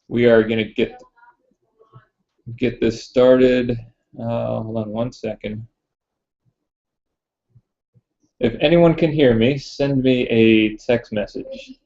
We are going to get this started. Hold on one second. If anyone can hear me, send me a text message.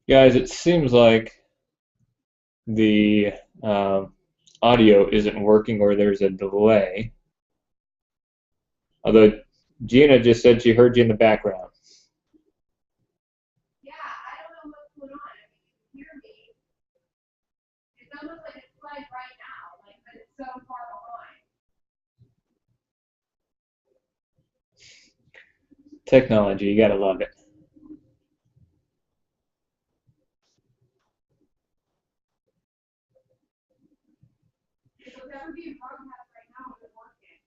Guys, it seems like the audio isn't working or there's a delay. Although Gina just said she heard you in the background. Yeah, I don't know what's going on. I mean, you can hear me. It's almost like it's live right now, like, but it's so far behind. Technology, you gotta love it. So that would be a broadcast right now if it working.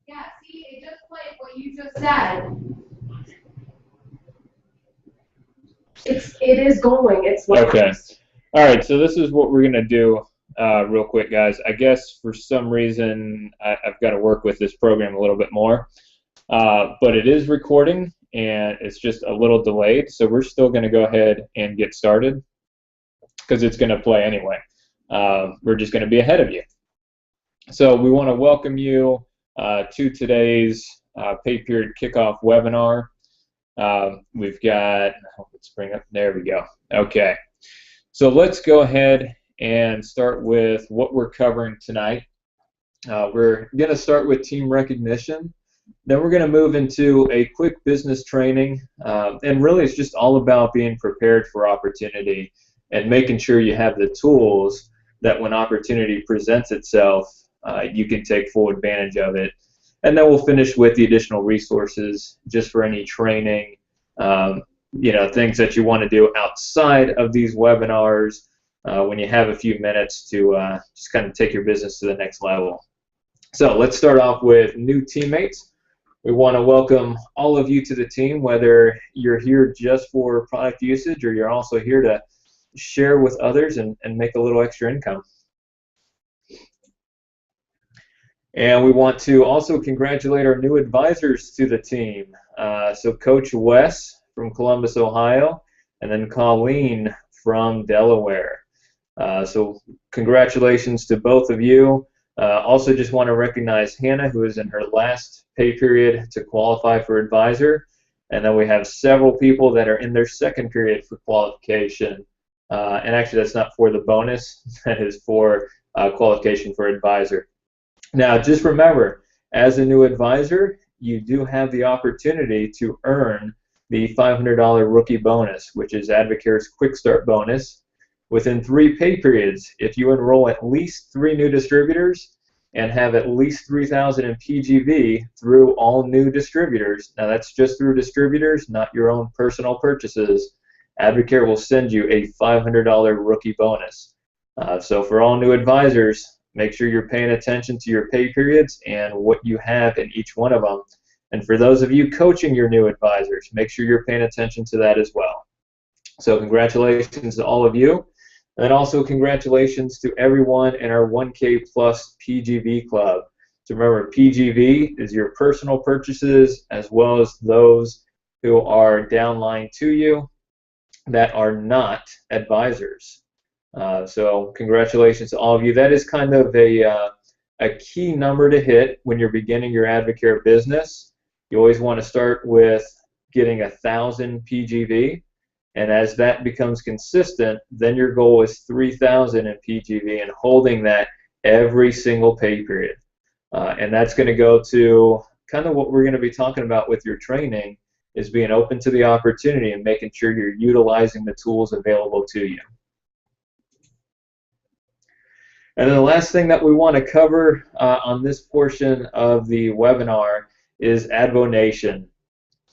Yeah, see, it just played what you just said. It is going. It's what Okay. All right, so this is what we're going to do real quick, guys. I guess for some reason I've got to work with this program a little bit more. But it is recording, and it's just a little delayed, so we're still going to go ahead and get started because it's going to play anyway. We're just going to be ahead of you. So we want to welcome you to today's pay period kickoff webinar. We've got, let's bring up, there we go. Okay, so let's go ahead and start with what we're covering tonight. We're going to start with team recognition. Then we're going to move into a quick business training, and really it's just all about being prepared for opportunity and making sure you have the tools that when opportunity presents itself, you can take full advantage of it. And then we'll finish with the additional resources just for any training, things that you want to do outside of these webinars when you have a few minutes to just kind of take your business to the next level. So let's start off with new teammates. We want to welcome all of you to the team, whether you're here just for product usage or you're also here to share with others and make a little extra income. And we want to also congratulate our new advisors to the team. So Coach Wes from Columbus, Ohio, and then Colleen from Delaware. So congratulations to both of you. Also just want to recognize Hannah, who is in her last pay period to qualify for advisor. And then we have several people that are in their second period for qualification. And actually that's not for the bonus, that is for qualification for advisor. Now just remember, as a new advisor, you do have the opportunity to earn the $500 rookie bonus, which is Advocate's Quick Start bonus, within 3 pay periods. If you enroll at least 3 new distributors and have at least 3,000 in PGV through all new distributors. Now that's just through distributors, not your own personal purchases. Advocare will send you a $500 rookie bonus. So for all new advisors, make sure you're paying attention to your pay periods and what you have in each one of them. And for those of you coaching your new advisors, make sure you're paying attention to that as well. So congratulations to all of you. And then also congratulations to everyone in our 1K plus PGV club. So remember, PGV is your personal purchases as well as those who are downline to you that are not advisors. So congratulations to all of you. That is kind of a key number to hit when you're beginning your Advocare business. You always want to start with getting 1,000 PGV. And as that becomes consistent, then your goal is 3,000 in PGV and holding that every single pay period. And that's going to go to kind of what we're going to be talking about with your training, is being open to the opportunity and making sure you're utilizing the tools available to you. And then the last thing that we want to cover on this portion of the webinar is Advonation,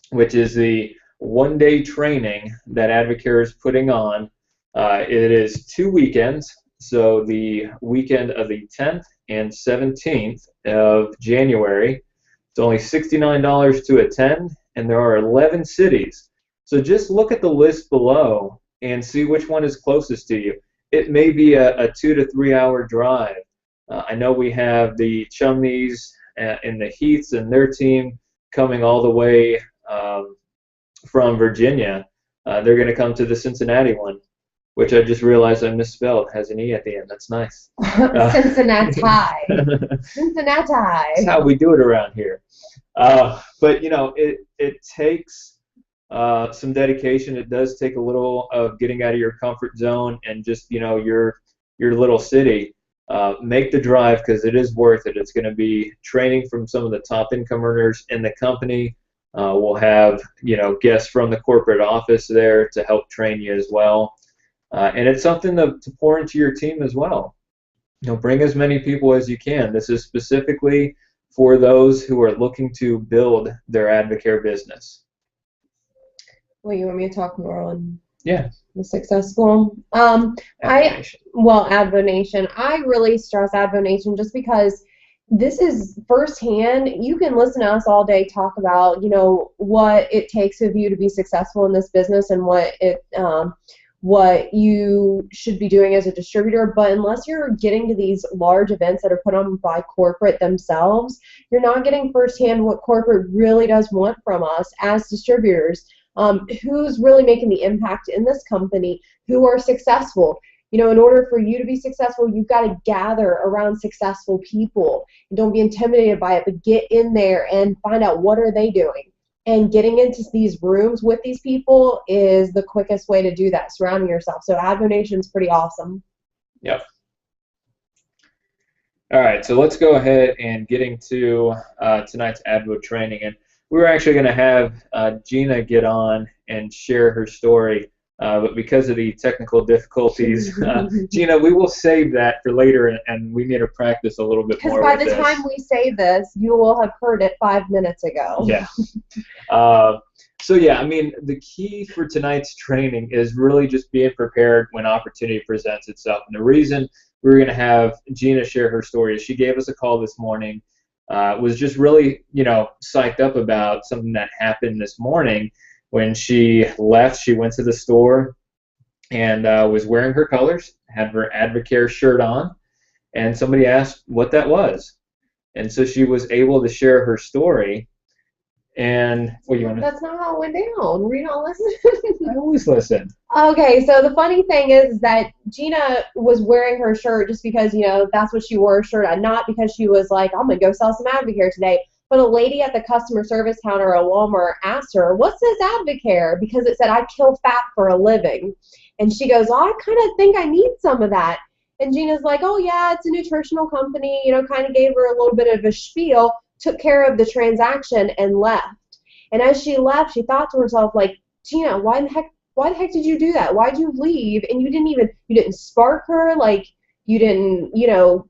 which is the one-day training that Advocare is putting on. It is 2 weekends, so the weekend of the 10th and 17th of January. It's only $69 to attend, and there are 11 cities. So just look at the list below and see which one is closest to you. It may be a 2 to 3 hour drive. I know we have the Chumneys and the Heaths and their team coming all the way from Virginia. They're going to come to the Cincinnati one, which I just realized I misspelled. Has an E at the end. That's nice. Cincinnati. Cincinnati. That's how we do it around here. But you know, it takes some dedication. It does take a little of getting out of your comfort zone and just, you know, your little city. Make the drive, because it is worth it. It's going to be training from some of the top income earners in the company. We'll have, you know, guests from the corporate office there to help train you as well. And it's something to pour into your team as well. You know, bring as many people as you can. This is specifically for those who are looking to build their Advocare business. Well, you want me to talk more on the successful? Advonation. I really stress Advonation just because this is firsthand. You can listen to us all day talk about, you know, what it takes of you to be successful in this business and what you should be doing as a distributor, but unless you're getting to these large events that are put on by corporate themselves, you're not getting firsthand what corporate really does want from us as distributors. Who's really making the impact in this company, who are successful. You know, in order for you to be successful, you've got to gather around successful people. And don't be intimidated by it, but get in there and find out what are they doing. And getting into these rooms with these people is the quickest way to do that, surrounding yourself. So Advonation is pretty awesome. Yep. All right, so let's go ahead and get into tonight's Adword training. And we were actually going to have Gina get on and share her story. But because of the technical difficulties, Gina, we will save that for later, and we need to practice a little bit more. Because by the time we say this, you will have heard it 5 minutes ago. Yeah. So yeah, I mean, the key for tonight's training is really just being prepared when opportunity presents itself. And the reason we were going to have Gina share her story is she gave us a call this morning, was just really, you know, psyched up about something that happened this morning. When she left, she went to the store and was wearing her colors, had her Advocare shirt on, and somebody asked what that was. And so she was able to share her story. And what do you want to? That's not how it went down. Were you not listening? I always listen. Okay, so the funny thing is that Gina was wearing her shirt just because, you know, that's what she wore her shirt on, not because she was like, I'm going to go sell some Advocare today. But a lady at the customer service counter at Walmart asked her, what's this Advocare? Because it said, I kill fat for a living. And she goes, oh, I kind of think I need some of that. And Gina's like, oh, yeah, it's a nutritional company, you know, kind of gave her a little bit of a spiel, took care of the transaction, and left. And as she left, she thought to herself, like, Gina, why the heck did you do that? Why'd you leave? And you didn't spark her, like, you didn't, you know,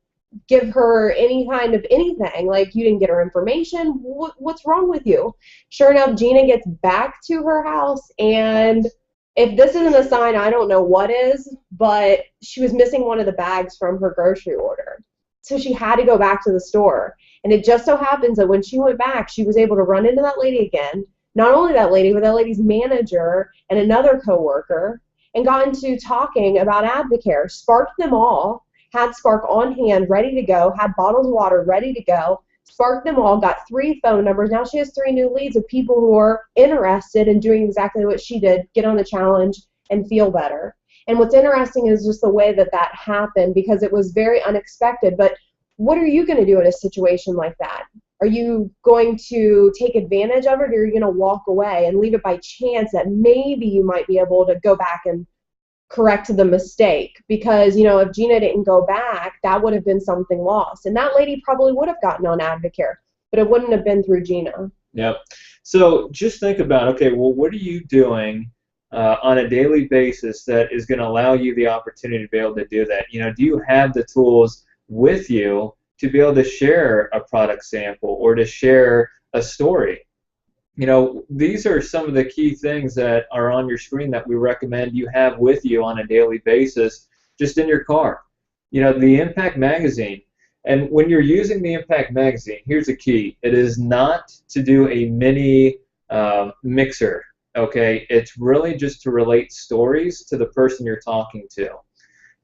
give her any kind of anything. Like, you didn't get her information. What's wrong with you? Sure enough, Gina gets back to her house, and if this isn't a sign, I don't know what is, but she was missing one of the bags from her grocery order. So she had to go back to the store. And it just so happens that when she went back, she was able to run into that lady again. Not only that lady, but that lady's manager and another coworker, and got into talking about Advocare, sparked them all, had Spark on hand, ready to go, had bottles of water ready to go, sparked them all, got 3 phone numbers. Now she has 3 new leads of people who are interested in doing exactly what she did, get on the challenge and feel better. And what's interesting is just the way that that happened, because it was very unexpected. But what are you going to do in a situation like that? Are you going to take advantage of it, or are you going to walk away and leave it by chance that maybe you might be able to go back and correct the mistake? Because, you know, if Gina didn't go back, that would have been something lost. And that lady probably would have gotten on Advocare, but it wouldn't have been through Gina. Yep. So just think about, okay, well, what are you doing on a daily basis that is going to allow you the opportunity to be able to do that? You know, do you have the tools with you to be able to share a product sample or to share a story? You know, these are some of the key things that are on your screen that we recommend you have with you on a daily basis, just in your car. You know, the Impact Magazine. And when you're using the Impact Magazine, here's the key. It is not to do a mini mixer, okay? It's really just to relate stories to the person you're talking to.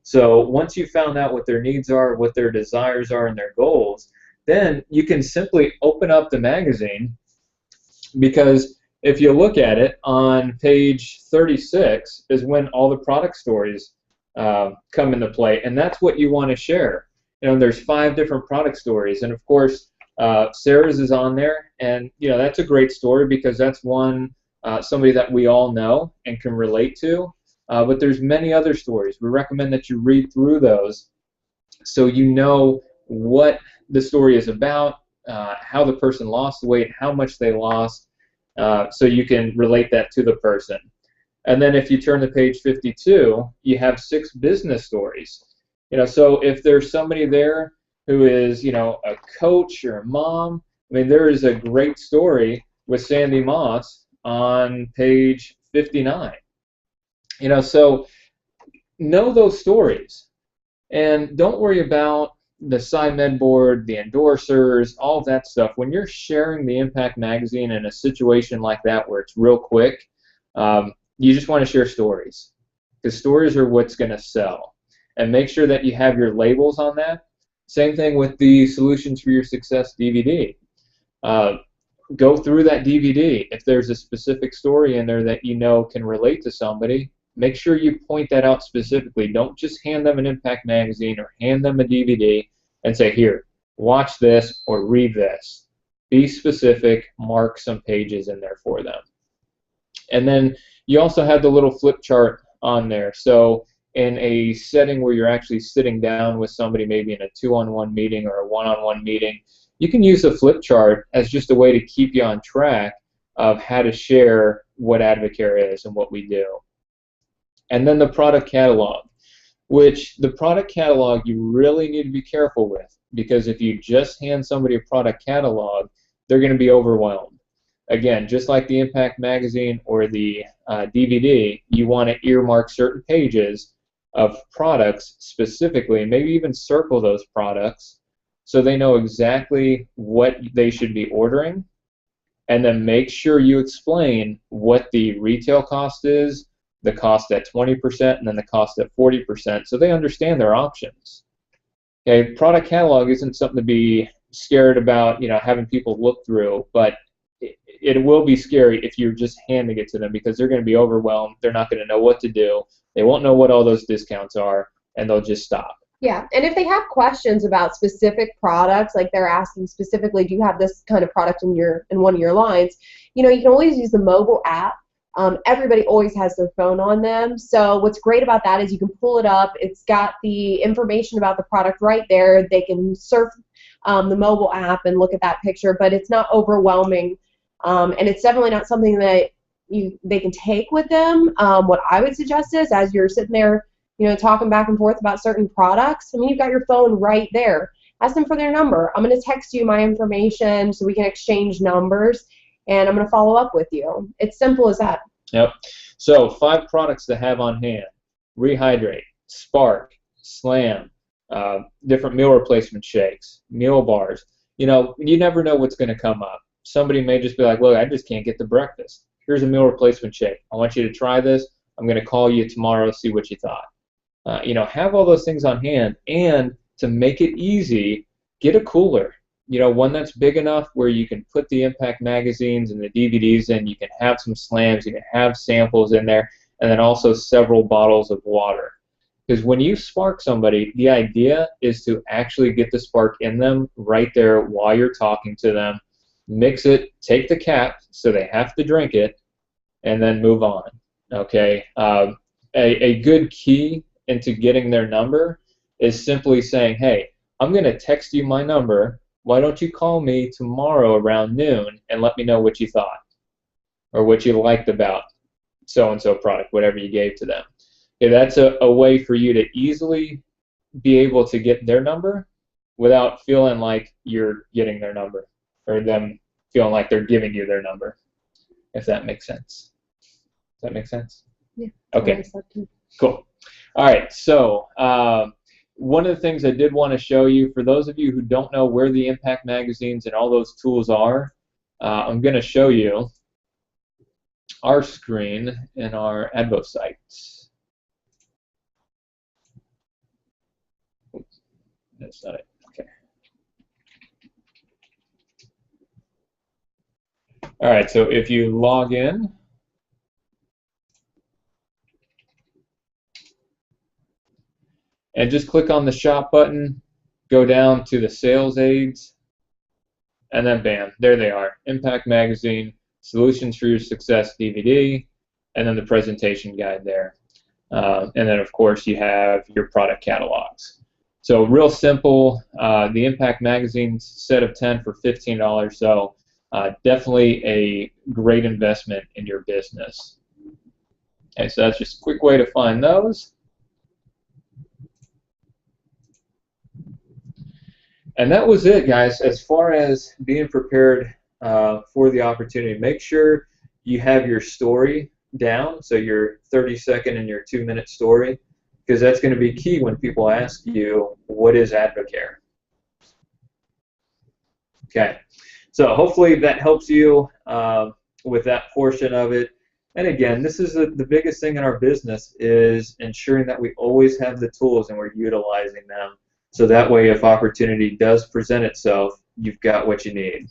So once you found out what their needs are, what their desires are, and their goals, then you can simply open up the magazine, because if you look at it, on page 36 is when all the product stories come into play, and that's what you want to share. You know, there's 5 different product stories, and of course Sarah's is on there, and you know, that's a great story because that's one somebody that we all know and can relate to. But there's many other stories. We recommend that you read through those so you know what the story is about, how the person lost the weight, how much they lost, so you can relate that to the person. And then if you turn to page 52, you have 6 business stories. You know, so if there's somebody there who is, you know, a coach or a mom, I mean, there is a great story with Sandy Moss on page 59. You know, so know those stories, and don't worry about the SciMed board, the endorsers, all of that stuff. When you're sharing the Impact Magazine in a situation like that where it's real quick, you just want to share stories, because stories are what's going to sell. And make sure that you have your labels on that. Same thing with the Solutions for Your Success DVD. Go through that DVD. If there's a specific story in there that you know can relate to somebody, make sure you point that out specifically. Don't just hand them an Impact Magazine or hand them a DVD and say, here, watch this or read this. Be specific, mark some pages in there for them. And then you also have the little flip chart on there. So in a setting where you're actually sitting down with somebody, maybe in a 2-on-1 meeting or a 1-on-1 meeting, you can use the flip chart as just a way to keep you on track of how to share what Advocare is and what we do. And then the product catalog, which the product catalog you really need to be careful with, because if you just hand somebody a product catalog, they're going to be overwhelmed. Again, just like the Impact Magazine or the DVD, you want to earmark certain pages of products specifically, maybe even circle those products so they know exactly what they should be ordering, and then make sure you explain what the retail cost is, the cost at 20%, and then the cost at 40%, so they understand their options. Okay, product catalog isn't something to be scared about, you know, having people look through, but it will be scary if you're just handing it to them, because they're going to be overwhelmed. They're not going to know what to do. They won't know what all those discounts are, and they'll just stop. Yeah, and if they have questions about specific products, like they're asking specifically, do you have this kind of product in one of your lines, you know, you can always use the mobile app. Everybody always has their phone on them, so what's great about that is you can pull it up. It's got the information about the product right there. They can surf the mobile app and look at that picture, but it's not overwhelming, and it's definitely not something that they can take with them. What I would suggest is, as you're sitting there, you know, talking back and forth about certain products, I mean, you've got your phone right there. ask them for their number. I'm going to text you my information so we can exchange numbers, and I'm going to follow up with you. It's simple as that. Yep. So 5 products to have on hand: Rehydrate, Spark, Slam, different meal replacement shakes, meal bars. You know, you never know what's going to come up. Somebody may just be like, look, I just can't get to breakfast. Here's a meal replacement shake. I want you to try this. I'm going to call you tomorrow, see what you thought. You know, have all those things on hand, and to make it easy, get a cooler. You know, one that's big enough where you can put the Impact magazines and the DVDs in. You can have some slams, you can have samples in there, and then also several bottles of water. Because when you spark somebody, the idea is to actually get the spark in them right there while you're talking to them. Mix it, take the cap so they have to drink it, and then move on. Okay. A good key into getting their number is simply saying, hey, I'm going to text you my number. Why don't you call me tomorrow around noon and let me know what you thought or what you liked about so-and-so product, whatever you gave to them. Okay, that's a way for you to easily be able to get their number without feeling like you're getting their number or them feeling like they're giving you their number, if that makes sense. Does that make sense? Yeah. Okay, cool. All right, so one of the things I did want to show you, for those of you who don't know where the Impact magazines and all those tools are, I'm going to show you our screen in our Advo site. Oops, that's not it. Okay. All right, so if you log in, and just click on the shop button, go down to the sales aids, and then bam, there they are. Impact Magazine, Solutions for Your Success DVD, and then the presentation guide there. And then, of course, you have your product catalogs. So real simple. The Impact Magazine set of 10 for $15, so definitely a great investment in your business. Okay, so that's just a quick way to find those. And that was it, guys. As far as being prepared for the opportunity, make sure you have your story down, so your 30-second and your 2-minute story, because that's going to be key when people ask you, what is Advocare? Okay, so hopefully that helps you with that portion of it. And again, this is the biggest thing in our business, is ensuring that we always have the tools and we're utilizing them. So that way, if opportunity does present itself, you've got what you need.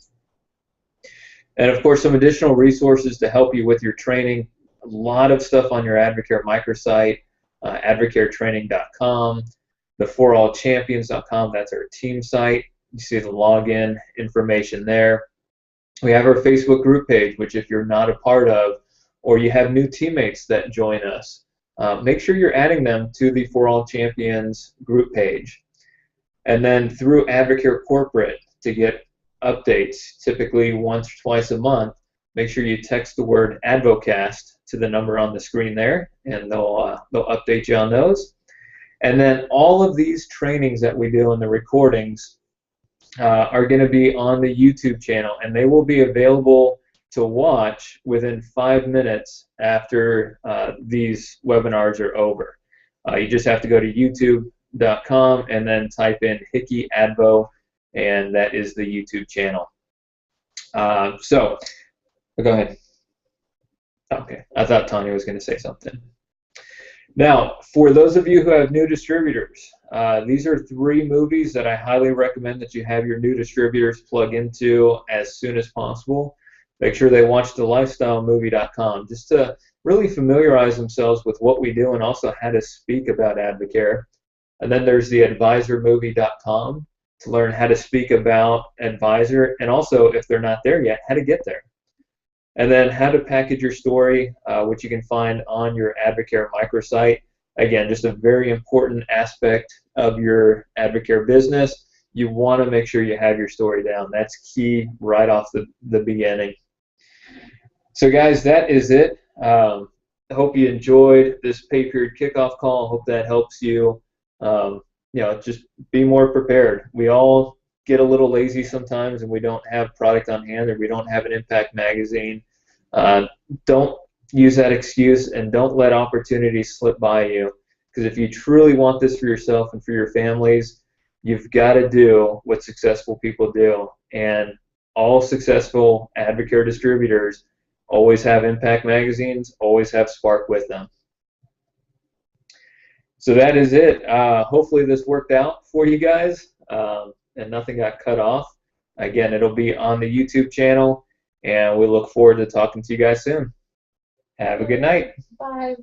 And of course, some additional resources to help you with your training. A lot of stuff on your Advocare microsite, advocaretraining.com, the forallchampions.com, that's our team site. You see the login information there. We have our Facebook group page, which if you're not a part of, or you have new teammates that join us, make sure you're adding them to the For All Champions group page. And then through Advocare Corporate, to get updates, typically once or twice a month, make sure you text the word Advocast to the number on the screen there, and they'll update you on those. And then all of these trainings that we do in the recordings are going to be on the YouTube channel, and they will be available to watch within 5 minutes after these webinars are over. You just have to go to YouTube.com and then type in Hickey Advo, and that is the YouTube channel. So, go ahead. Okay, I thought Tanya was going to say something. Now, for those of you who have new distributors, these are 3 movies that I highly recommend that you have your new distributors plug into as soon as possible. Make sure they watch thelifestylemovie.com just to really familiarize themselves with what we do and also how to speak about Advocare. And then there's the advisormovie.com to learn how to speak about Advisor, and also, if they're not there yet, how to get there. And then how to package your story, which you can find on your Advocare microsite. Again, just a very important aspect of your Advocare business. You want to make sure you have your story down. That's key right off the beginning. So guys, that is it. I hope you enjoyed this pay period kickoff call. I hope that helps you just be more prepared. We all get a little lazy sometimes and we don't have product on hand, or we don't have an impact magazine. Don't use that excuse, and don't let opportunities slip by you, because if you truly want this for yourself and for your families, you've got to do what successful people do. And all successful Advocare distributors always have impact magazines, always have Spark with them. So that is it. Hopefully this worked out for you guys, and nothing got cut off. Again, it'll be on the YouTube channel, and we look forward to talking to you guys soon. Have a good night. Bye.